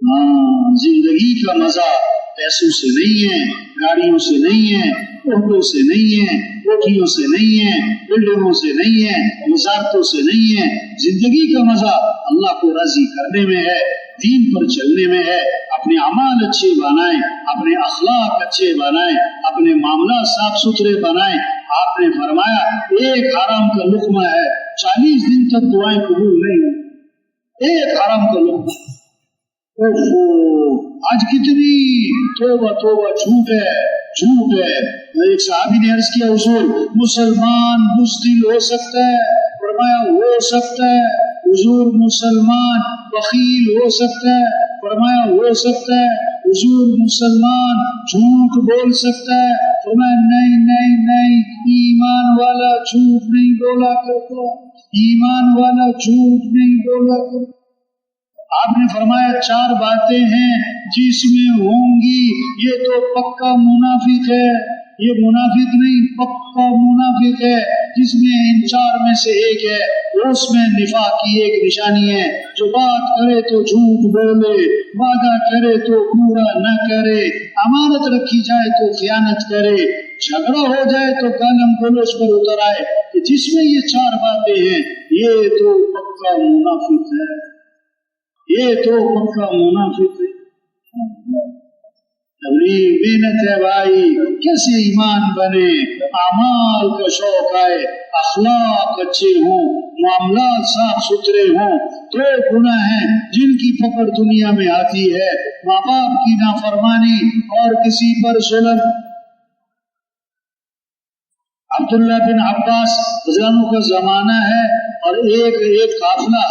हाँ, जिंदगी का मजा पैसों से नहीं है, गाड़ियों से नहीं है, ओटो से नहीं है, कोठियों से नहीं है, बिल्डिंगों से नहीं है, वजारतों से नहीं है। जिंदगी का मजा अल्लाह को राजी करने में है, दीन पर चलने में है। अपने अमाल अच्छे बनाएं, अपने अखलाक अच्छे बनाएं, अपने मामला साफ सुथरे बनाएं। आपने फरमाया एक हराम का लुक़मा है 40 दिन तक दुआएं कबूल नहीं होती। एक हराम का लुक़मा। ओहो, आज कितनी तौबा तौबा झूठ है, झूठ है। एक साहबी ने अर्ज किया, हुजूर मुसलमान बुज़दिल हो सकता है? फरमाया हो सकता है। हुजूर मुसलमान बखील हो सकता है? फरमाया हो सकता है। हुजूर मुसलमान झूठ बोल सकता है? फरमाया नहीं नहीं नहीं, ईमान वाला झूठ नहीं बोला करता, ईमान वाला झूठ नहीं बोला करता। आपने फरमाया 4 बातें हैं जिसमें होंगी ये तो पक्का मुनाफिक है। ये मुनाफिक नहीं, पक्का मुनाफिक है। जिसमें इन 4 में से एक है, उसमें निफाक की एक निशानी है। जो बात करे तो झूठ बोले, वादा करे तो पूरा न करे, अमानत रखी जाए तो खयानत करे, झगड़ा हो जाए तो गालम गलोच पर उतर आए। कि जिसमें ये 4 बातें हैं ये तो पक्का मुनाफिक है, ये तो पक्का मुनाफिक है। मेहनत है भाई, कैसे ईमान बने, अमाल का शौक आए, अखलाक अच्छे हों, मामला साफ सुथरे हों। 2 गुनाह हैं जिनकी पकड़ दुनिया में आती है, माँ बाप की नाफरमानी और किसी पर जुल्म। अब्दुल्ला बिन अब्बास रज़ियल्लाहु का जमाना है और एक काफिला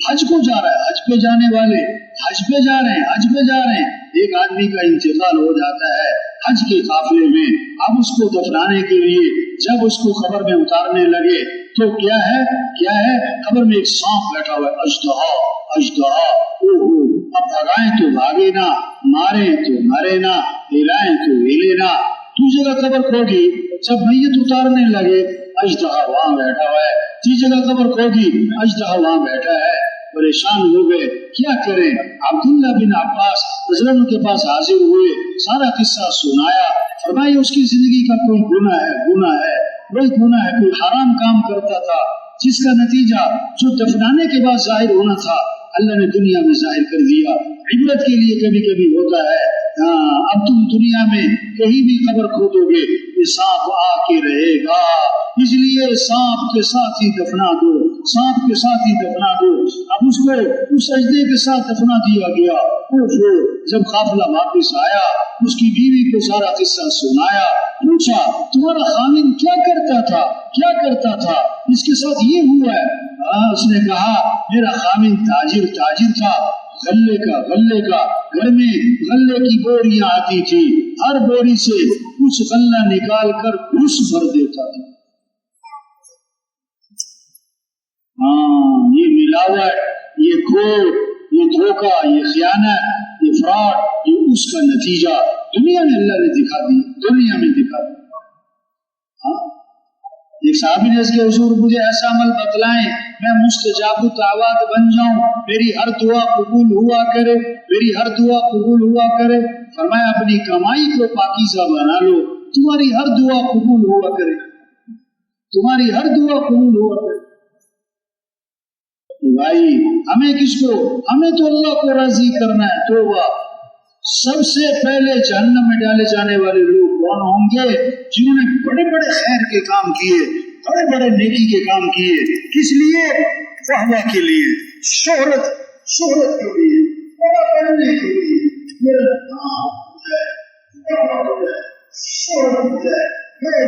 हज को जा रहा है। हज पे जाने वाले हज पे जा रहे हैं। एक आदमी का इंतकाल हो जाता है हज के काफिले में। अब उसको दफनाने के लिए जब उसको खबर में उतारने लगे तो क्या है खबर में एक सांप बैठा हुआ है, अजदहा। ओहो, अब भगाएं तो भागे ना, मारे तो मरे ना, हिलाएं तो हिले ना। दूसरी जगह खबर खोगी, जब मैयत उतारने लगे अजदहा वहां बैठा हुआ है। तीसरी जगह खबर खोगी, अजदहा वहां बैठा है। परेशान हो गए, क्या करें। अब्दुल्ला बिन अब्बास रज़ियल्लाहु के पास हाजिर हुए, सारा किस्सा सुनाया। फरमाया उसकी जिंदगी का कोई गुनाह है, कोई हराम काम करता था, जिसका नतीजा जो दफनाने के बाद जाहिर होना था अल्लाह ने दुनिया में जाहिर कर दिया। इबरत के लिए कभी कभी होता है। अब तुम दुनिया में कहीं भी खबर खोदोगे ये सांप आके रहेगा, इसलिए सांप के साथ ही दफना दो। अब उसको उस सजदे के साथ दफना दिया गया। जब काफिला वापिस आया उसकी बीवी को सारा किस्सा सुनाया। पूछा तुम्हारा खामिन क्या करता था, इसके साथ ये हुआ है। उसने कहा मेरा खामिन ताजिर था, गल्ले का। घर में गल्ले की बोरियां आती थी, हर बोरी से कुछ गल्ला निकाल कर घुस भर देता था। ये मिलावट, ये खोट, ये धोखा, ये खयानत, ये फ्रॉड, ये उसका नतीजा दुनिया में अल्लाह ने दिखा दिया। एक साहबी ने इसके हुजूर मुझे ऐसा अमल बतलाएं मैं मुस्तजाबु दावत बन जाऊं, मेरी हर दुआ कबूल हुआ करे। फरमाया अपनी कमाई को पाकीज़ा बना लो, तुम्हारी हर दुआ कबूल हुआ करे। भाई हमें तो अल्लाह को राजी करना है। तौबा। सबसे पहले जहन्नम में डाले जाने वाले लोग कौन होंगे? जिन्होंने बड़े बड़े खैर के काम किए, बड़े बड़े नेकी के काम किए। किस लिए? फहवा के लिए, शोहरत के लिए, बड़ा करने के लिए। मेरा नाम है, शोहरत है, मेरे